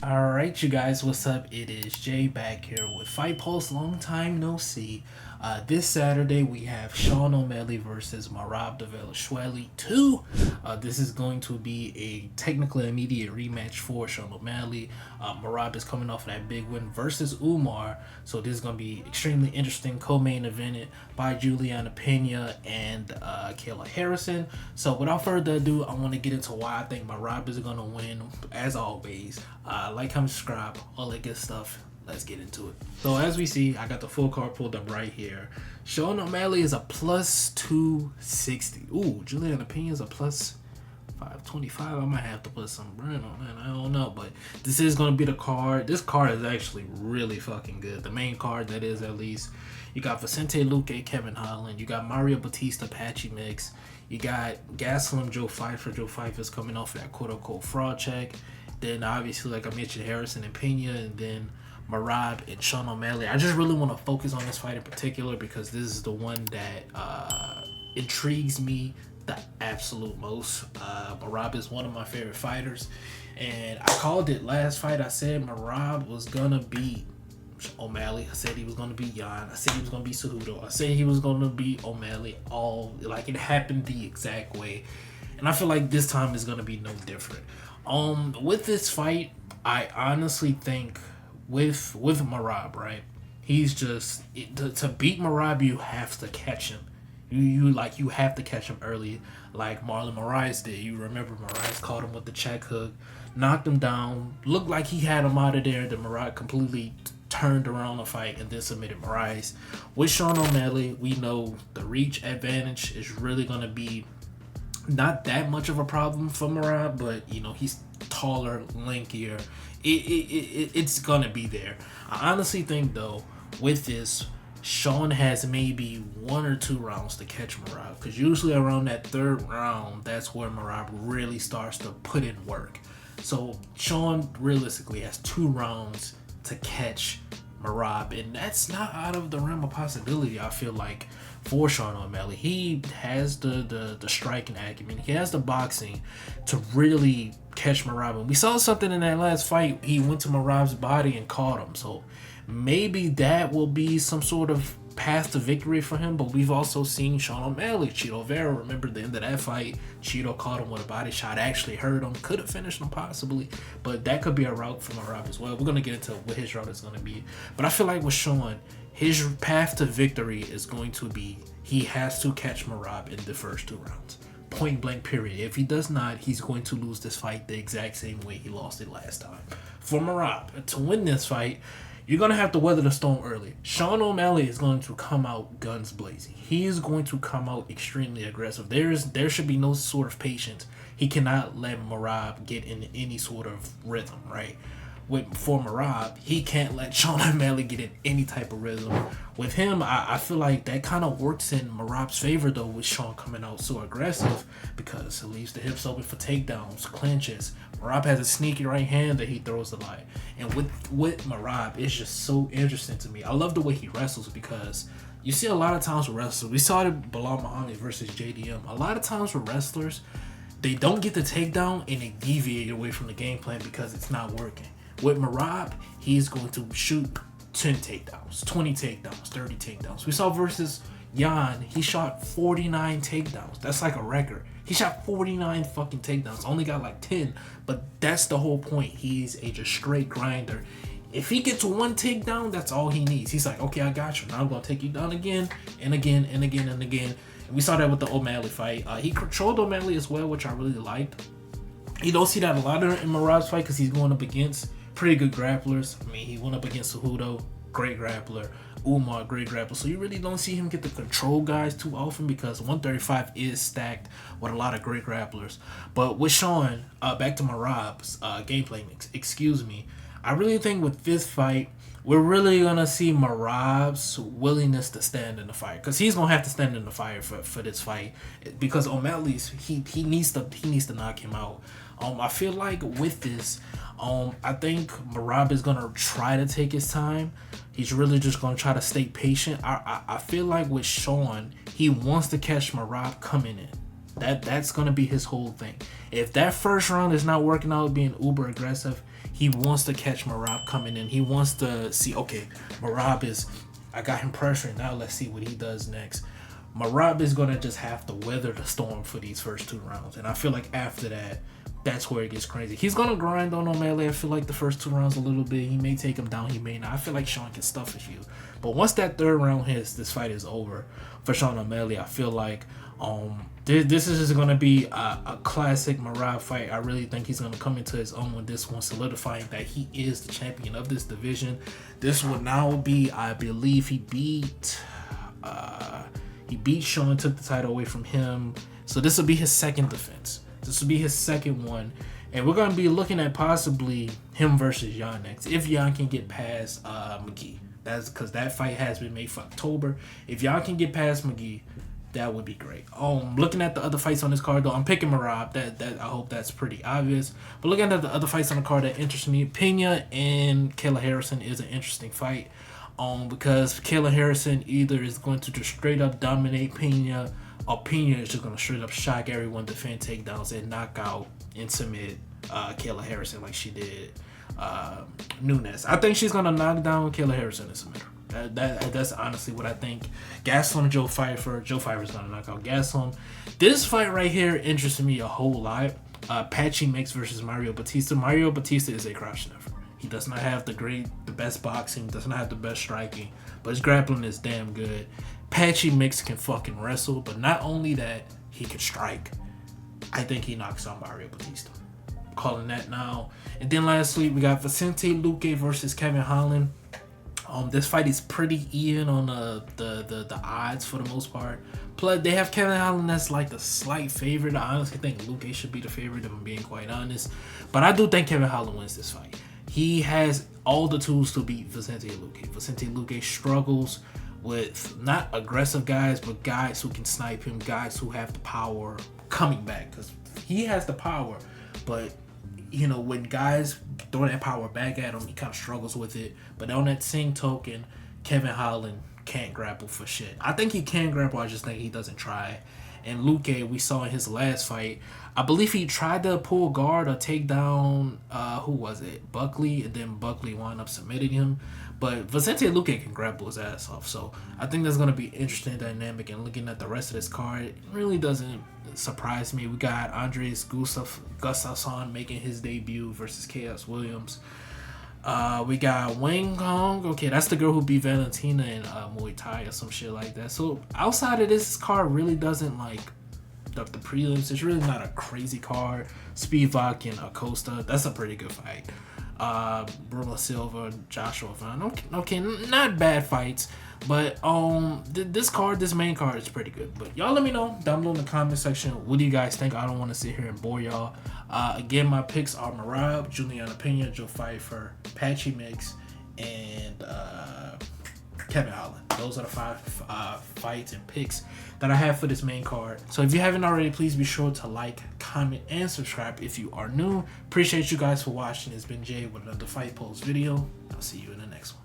Alright, you guys, what's up? It is Jay back here with Fight Pulse. Long time no see. This Saturday we have Sean O'Malley versus Merab Dvalishvili 2. This is going to be a technically immediate rematch for Sean O'Malley. Merab is coming off of that big win versus Umar, so this is going to be extremely interesting. Co-main evented by Juliana Pena and Kayla Harrison. So without further ado, I want to get into why I think Merab is going to win. As always, like, comment, subscribe, all that good stuff. Let's get into it. So as we see, I got the full card pulled up right here. Sean O'Malley is a plus 260. Ooh, Juliana Pena is a plus 525. I might have to put some brand on that. I don't know, but this is going to be the card. This card is actually really fucking good. The main card, that is, at least. You got Vicente Luque, Kevin Holland. You got Mario Batista, Patchy Mix. You got Gaslam, Joe Pfeiffer. Joe Pfeiffer's coming off that quote-unquote fraud check. Then, obviously, like I mentioned, Harrison and Pena. And then Merab and Sean O'Malley. I just really want to focus on this fight in particular because this is the one that intrigues me the absolute most. Merab is one of my favorite fighters, and I called it last fight. I said Merab was gonna beat O'Malley. I said he was gonna beat Yan. I said he was gonna beat Cejudo. I said he was gonna beat O'Malley. All like it happened the exact way, and I feel like this time is gonna be no different. With this fight, I honestly think with Merab, right? He's just to beat Merab, you have to catch him. You have to catch him early, like Marlon Moraes did. You remember Moraes caught him with the check hook, knocked him down, looked like he had him out of there. Then Moraes completely turned around the fight and then submitted Moraes. With Sean O'Malley, we know the reach advantage is really gonna be not that much of a problem for Merab, but he's taller, lankier. It's gonna be there. I honestly think though, with this, Sean has maybe 1 or 2 rounds to catch Merab, because usually around that 3rd round, that's where Merab really starts to put in work. So Sean realistically has 2 rounds to catch Merab, and that's not out of the realm of possibility. I feel like for Sean O'Malley, he has the striking acumen, he has the boxing to really catch Merab. And we saw something in that last fight. He went to Merab's body and caught him, so maybe that will be some sort of path to victory for him. But we've also seen Sean O'Malley, Cheeto Vera. Remember the end of that fight? Cheeto caught him with a body shot, actually hurt him, could have finished him possibly, but that could be a route for Merab as well. We're going to get into what his route is going to be, but I feel like with Sean, his path to victory is going to be he has to catch Merab in the first 2 rounds. Point blank, period. If he does not, he's going to lose this fight the exact same way he lost it last time. For Merab to win this fight, you're going to have to weather the storm early. Sean O'Malley is going to come out guns blazing. He is going to come out extremely aggressive. There should be no sort of patience. He cannot let Merab get in any sort of rhythm, right? For Merab, he can't let Sean O'Malley get in any type of rhythm. With him, I feel like that kind of works in Merab's favor, though, with Sean coming out so aggressive, because it leaves the hips open for takedowns, clinches. Merab has a sneaky right hand that he throws a lot. And with Merab, it's just so interesting to me. I love the way he wrestles, because you see a lot of times with wrestlers, we saw it in Bilal Muhammad versus JDM. A lot of times with wrestlers, they don't get the takedown and they deviate away from the game plan because it's not working. With Merab, he's going to shoot 10 takedowns, 20 takedowns, 30 takedowns. We saw versus Yan, he shot 49 takedowns. That's like a record. He shot 49 fucking takedowns, only got like 10, but that's the whole point. He's a just straight grinder. If he gets 1 takedown, that's all he needs. He's like, okay, I got you. Now I'm going to take you down again and again and again and again. And we saw that with the O'Malley fight. He controlled O'Malley as well, which I really liked. You don't see that a lot in Merab's fight because he's going up against pretty good grapplers. I mean, he went up against Cejudo, great grappler. Umar, great grappler. So you really don't see him get the control guys too often because 135 is stacked with a lot of great grapplers. But with Sean, back to Merab's gameplay mix, excuse me, I really think with this fight, we're really going to see Merab's willingness to stand in the fire, because he's going to have to stand in the fire for this fight, because O'Malley's, he needs to knock him out. I feel like with this, I think Merab is going to try to take his time. He's really just going to try to stay patient. I feel like with Sean, he wants to catch Merab coming in. That's gonna be his whole thing. If that first round is not working out, being uber aggressive, he wants to catch Merab coming in. He wants to see, okay, Merab is, I got him pressuring. Now let's see what he does next. Merab is gonna just have to weather the storm for these first 2 rounds, and I feel like after that, that's where it gets crazy. He's gonna grind on O'Malley. I feel like the first 2 rounds a little bit. He may take him down. He may not. I feel like Sean can stuff a few, but once that 3rd round hits, this fight is over for Sean O'Malley. I feel like this is just gonna be a classic Merab fight. I really think he's gonna come into his own with this one, solidifying that he is the champion of this division. This will now be, I believe, he beat Sean, took the title away from him. So this will be his 2nd defense. This will be his 2nd one. And we're going to be looking at possibly him versus Jan next. If Jan can get past McGee. That's because that fight has been made for October. If Jan can get past McGee, that would be great. Looking at the other fights on this card, though, I'm picking Merab. That I hope that's pretty obvious. But looking at the other fights on the card that interest me, Pena and Kayla Harrison is an interesting fight. Because Kayla Harrison either is going to just straight up dominate Pena, or Pena is just going to straight up shock everyone, defend takedowns, and knock out and submit Kayla Harrison like she did Nunes. I think she's going to knock down Kayla Harrison and submit her. That's honestly what I think. Gastelum, Joe Pfeiffer. Joe Pfeiffer's going to knock out Gastelum. This fight right here interests me a whole lot. Patchy Mix versus Mario Batista. Mario Batista is a crowd sniffer. He does not have the best boxing, does not have the best striking, but his grappling is damn good. Patchy Mix can fucking wrestle, but not only that, he can strike. I think he knocks out Mario Batista. I'm calling that now. And then lastly, we got Vicente Luque versus Kevin Holland. This fight is pretty even on the odds for the most part. Plus, they have Kevin Holland that's like the slight favorite. I honestly think Luque should be the favorite, if I'm being quite honest. But I do think Kevin Holland wins this fight. He has all the tools to beat Vicente Luque. Vicente Luque struggles with not aggressive guys, but guys who can snipe him, guys who have the power coming back. Because he has the power, but you know, when guys throw that power back at him, he kind of struggles with it. But on that same token, Kevin Holland can't grapple for shit. I think he can grapple, I just think he doesn't try. And Luque, we saw in his last fight, I believe he tried to pull guard or take down, who was it? Buckley, and then Buckley wound up submitting him. But Vicente Luque can grapple his ass off. So I think that's going to be interesting dynamic. And looking at the rest of this card, it really doesn't surprise me. We got Andres Gustafsson making his debut versus Chaos Williams. We got Wang Hong. Okay, that's the girl who beat Valentina in Muay Thai or some shit like that. So outside of this card really doesn't like the prelims. It's really not a crazy card. Spivak and Acosta, that's a pretty good fight. Bruno Silva, Joshua Van. Okay, not bad fights. But this main card is pretty good. But y'all let me know down below in the comment section, what do you guys think? I don't want to sit here and bore y'all. Again, my picks are Merab, Juliana Pena, Joe Pfeiffer, Patchy Mix, and Kevin Holland. Those are the 5 fights and picks that I have for this main card. So if you haven't already, please be sure to like, comment, and subscribe if you are new. Appreciate you guys for watching. It's been Jay with another Fight Pulse video. I'll see you in the next one.